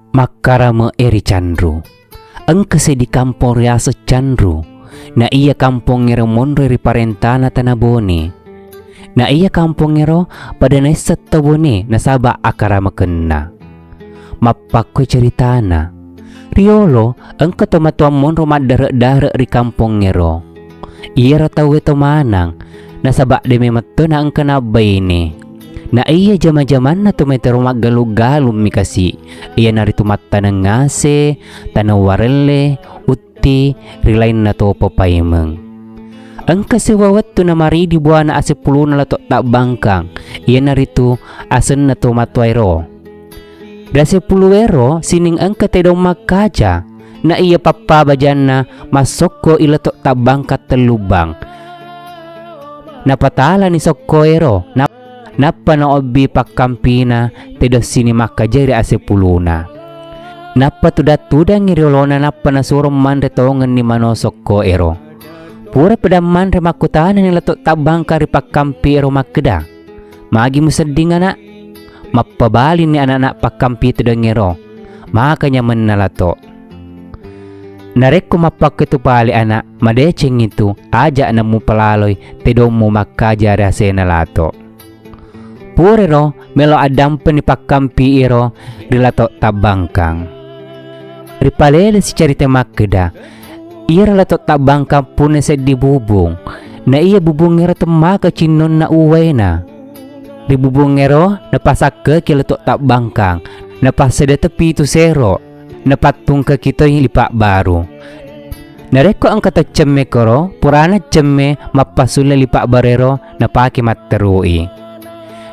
Makarama eri Chandru. Angkase di kampung riasa Chandru. Na iya kampung ngero mondro ri parentana tanabone. Na iya kampung ngero pada naisat tabone nasaba akarama kenna. Mapakko ceritana. Riolo angka tomatuan mondro madare-dare ri kampung ngero. Iya ratawe to manang nasaba de mematto na angka nabay ni. Na iya jama-jaman na tumetero maggalu-galum mikasi. Iya narito matta ng ngase, tanawarele, uti, rilain na to papaymang. Ang kasiwawat to na maridi buwan na ase pulo na lato tak bangkang. Iya narito asen na to matwairo. Dase puluero sining ang katedong magkaja. Na iya papabajan na masoko ilato tak bangkat telubang. Napatala ni sokoero. Napa na obi pakampina tedo sini makajari ase puluna. Napa tuda ngiriolona napa na surom man retongan ni manosok ko ero. Pura pedaman remakutana ni lato tabang kari pakampi ero makeda. Magi musading anak. Mapabali ni anak-anak pakampi tedo ngiro. Makanya menalato. Narek ko mapak ketupali anak madeceng itu aja na mu palaloy tedo mu makajari ase nalato. Purero melo adampen ni pakampi iro dilato tabangkang. Ripalele si cerita makeda. Ira lato tabangkang pune sa dibubong. Na iya bubong iro temaka cinon na uway na. Di bubong iro napasak ke kilato tabangkang. Napasada tepi tu sero. Napatung ke kita lipak baru. Nareko ang kata cemme koro. Purana cemme mapasula lipak barero napaki matterui.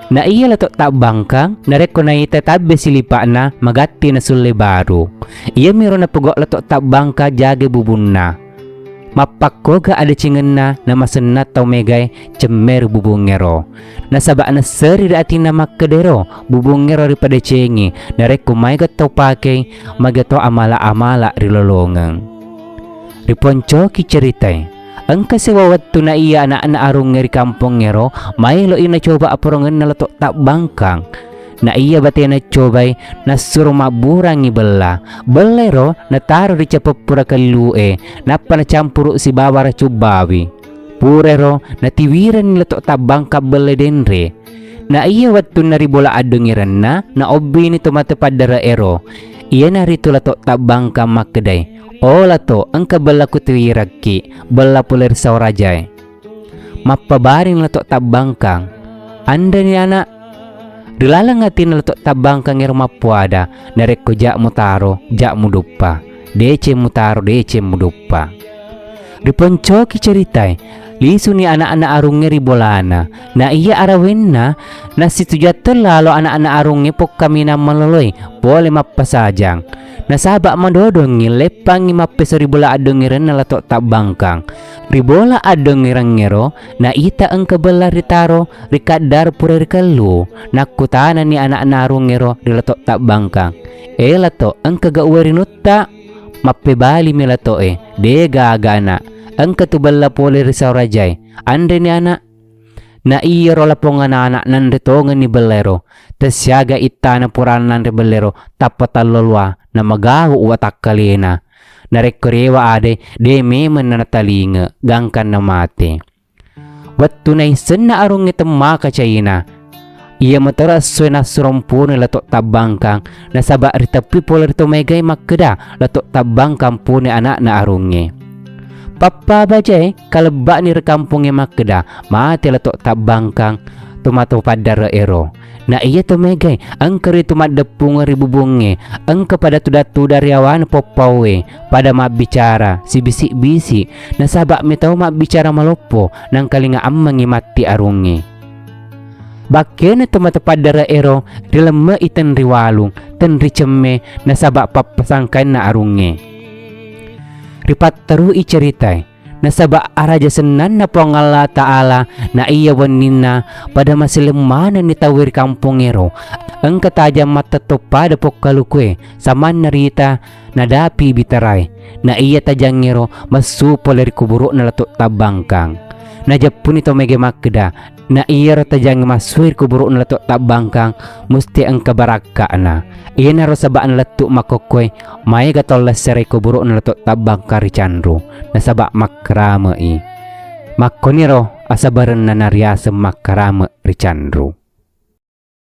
Na iya lato tak bangkang, nareko na ita tabi silipa na magati na suli baru. Iya miro na pugok lato tak bangka jage bubun na. Mapakko ga ada cingen na masenat tau megay cemer bubungero. Nasaba na seri dati na makkedero bubungero ripada cengi. Nareko may gatau pakai magato amala-amala rilolongang. Riponco ki ceritay. Ang kasiwawat to na iya anak-anak arong ngeri kampong ngero, may lo ina coba apurongan na lato tak bangkang. Na iya bati na cobay na suro maburang ibala. Balero na taro di capapura kalue, napa na campuro si bawara cubawi. Purero na tiwiran nila to tak bangka bala denre. Na iya watu na ribola adongiran na obi ni tumatapad dara ero. Iya na rito lato tak bangka makkeday. Ola to ang kabala ko tiwiragki bala puler sa orajay. Mapabaring lato tabangkang. Anda ni anak. Rilalangatin lato tabangkang ero mapuada. Narek ko jak mutaro, jak mudupa. Dece mutaro, dece mudupa. Riponcoki ceritay. Lisu ni anak-anak arungnya ribolana. Na iya arawin na situjatel lalo anak-anak arungnya pok kami na maloloy. Boleh mapasajang. Nasaba madodongi lepang imapes ribola adongiran na lato tak bangkang. Ribola adongiran ngero na ita ang kabala ritaro rikadar pura rikalu. Nakutana ni anak narong ngero rilato tak bangkang. Lato ang kagauwarinutta mapebali milato dega agana. Ang katubala pole risaw rajay. Ande ni anak. Na iya rola po nga na anak nan ritongan ni balero. Tasyaga ita na puranan ni balero tapatalolwa na magaho uwatak kalina. Narekorewa ade de meman na natalinga gangkan na mate. Wat tunay sen na arong itam makachayina. Iya mataras soy na surompo na lato tabangkang nasaba ritapi pola rito megay makeda lato tabangkang po ni anak na arongnya. Papa bajay kalaba ni rekampungnya makeda mati lato tabangkang tumato padara ero. Na iya tumegay ang kari tumadapung ribubunge ang kepada tudatu dari awan popawe pada mabicara si bisi-bisi nasaba mitau mabicara malopo nang kalinga amang mati arungi. Bakyan tumato padara ero rilema iten riwalung ten riceme nasaba papasangkan na arungi. Ripat taru iceritai nasaba araja senan na pangala taala na iya wanina pada masilemana ni tawir kampung ero ang katajam matato pada pokalukwe saman narita nadapi bitaray na iya tajang ero masupo leri kuburo na lato tabangkang. Najapun ito mege makeda Na iya tajang masuir kuburu na lato tabangkang musti ang kabaraka na. Iya na ro sabaan lato makokoy may gatol lasere kuburu na lato tabangka Richandro na saba makrama i. Makoniro asabaran na naryasa makrama Richandro.